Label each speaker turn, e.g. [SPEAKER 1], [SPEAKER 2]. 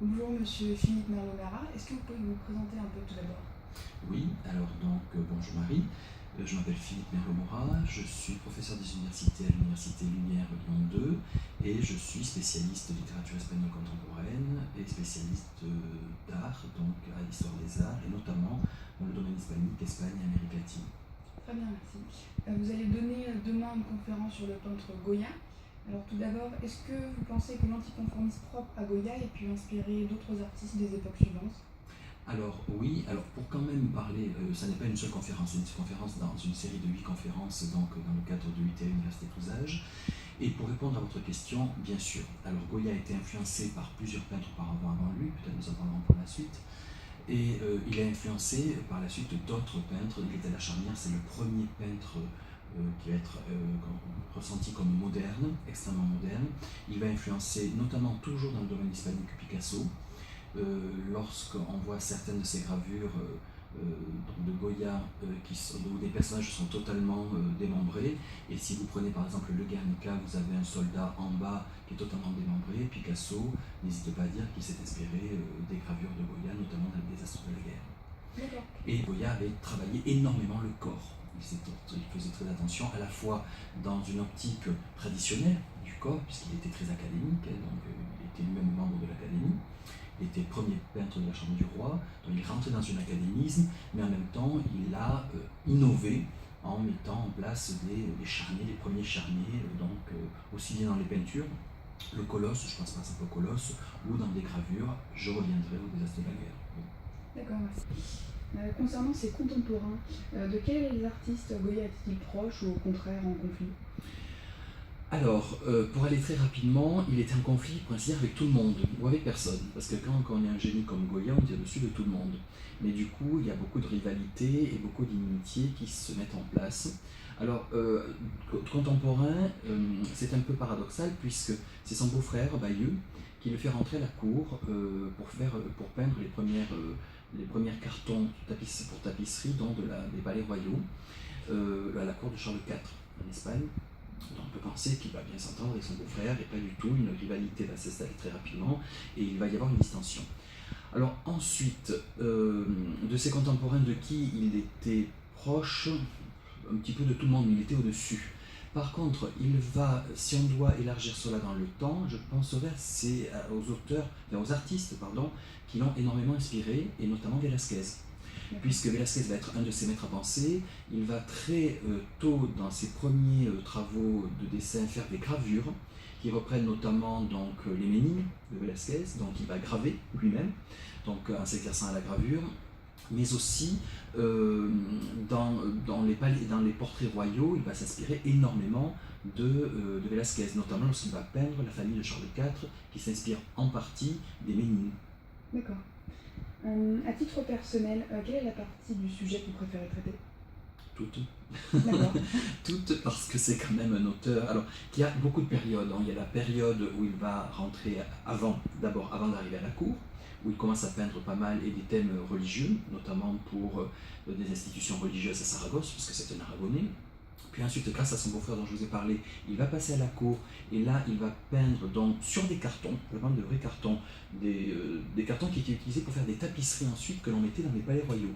[SPEAKER 1] Bonjour Monsieur Philippe Merlonara, est-ce que vous pouvez vous présenter un peu tout d'abord?
[SPEAKER 2] Oui, alors donc bonjour Marie. Je m'appelle Philippe Merlomora, je suis professeur des universités à l'Université Lumière Lyon 2 et je suis spécialiste de littérature espagnole contemporaine et spécialiste d'art, donc à l'histoire des arts et notamment dans le domaine hispanique, Espagne et Amérique latine.
[SPEAKER 1] Très bien, merci. Vous allez donner demain une conférence sur le peintre Goya. Alors tout d'abord, est-ce que vous pensez que l'anticonformisme propre à Goya ait pu inspirer d'autres artistes des époques suivantes?
[SPEAKER 2] Alors oui, alors pour quand même parler, ça n'est pas une seule conférence, c'est une conférence dans une série de 8 conférences donc dans le cadre de l'UTA Université tous âges. Et pour répondre à votre question, bien sûr, alors Goya a été influencé par plusieurs peintres auparavant avant lui, peut-être nous en parlerons pour la suite, et il a influencé par la suite d'autres peintres. Il était à la charnière, c'est le premier peintre qui va être ressenti comme moderne, extrêmement moderne. Il va influencer notamment toujours dans le domaine hispanique Picasso. Lorsqu'on voit certaines de ces gravures de Goya où des personnages sont totalement démembrés, et si vous prenez par exemple le Guernica, vous avez un soldat en bas qui est totalement démembré. Picasso, n'hésitez pas à dire qu'il s'est inspiré des gravures de Goya, notamment dans les désastres de la guerre.
[SPEAKER 1] D'accord.
[SPEAKER 2] Et Goya avait travaillé énormément le corps. Il faisait très attention à la fois dans une optique traditionnelle du corps, puisqu'il était très académique, donc il était lui-même membre de l'académie. Il était premier peintre de la Chambre du Roi, donc il rentrait dans un académisme, mais en même temps il a innové en mettant en place des charniers, les premiers charniers, donc aussi bien dans les peintures, le colosse, je pense par exemple au colosse, ou dans des gravures, je reviendrai au désastre de la guerre.
[SPEAKER 1] D'accord, merci. Concernant ses contemporains, de quels artistes Goya était-il proche ou au contraire en conflit?
[SPEAKER 2] Alors, pour aller très rapidement, il était en conflit, pour ainsi dire, avec tout le monde, ou avec personne. Parce que quand on est un génie comme Goya, on tire dessus de tout le monde. Mais du coup, il y a beaucoup de rivalité et beaucoup d'inimitiés qui se mettent en place. Alors, contemporain, c'est un peu paradoxal, puisque c'est son beau-frère, Bayeux, qui le fait rentrer à la cour pour peindre les premières cartons pour tapisserie des palais royaux, à la cour de Charles IV, en Espagne. On peut penser qu'il va bien s'entendre avec son beau-frère, et pas du tout. Une rivalité va s'installer très rapidement et il va y avoir une distension. Alors ensuite, de ses contemporains de qui il était proche, un petit peu de tout le monde, mais il était au-dessus. Par contre, si on doit élargir cela dans le temps, je penserais aux artistes qui l'ont énormément inspiré, et notamment Velázquez. Puisque Velázquez va être un de ses maîtres à penser, il va très tôt dans ses premiers travaux de dessin faire des gravures qui reprennent notamment donc, les Ménines de Velázquez, donc il va graver lui-même, donc en s'exerçant à la gravure, mais aussi dans les portraits royaux, il va s'inspirer énormément de Velázquez, notamment lorsqu'il va peindre la famille de Charles IV, qui s'inspire en partie des Ménines.
[SPEAKER 1] D'accord. À titre personnel, quelle est la partie du sujet que vous préférez traiter?
[SPEAKER 2] Toutes.
[SPEAKER 1] D'accord.
[SPEAKER 2] Toutes, parce que c'est quand même un auteur qui a beaucoup de périodes. Il y a la période où il va rentrer d'abord avant d'arriver à la cour, où il commence à peindre pas mal et des thèmes religieux, notamment pour des institutions religieuses à Saragosse, parce que c'est un Aragonais. Puis ensuite, grâce à son beau-frère dont je vous ai parlé, il va passer à la cour, et là il va peindre donc sur des cartons, vraiment de vrais cartons, des cartons qui étaient utilisés pour faire des tapisseries ensuite que l'on mettait dans les palais royaux.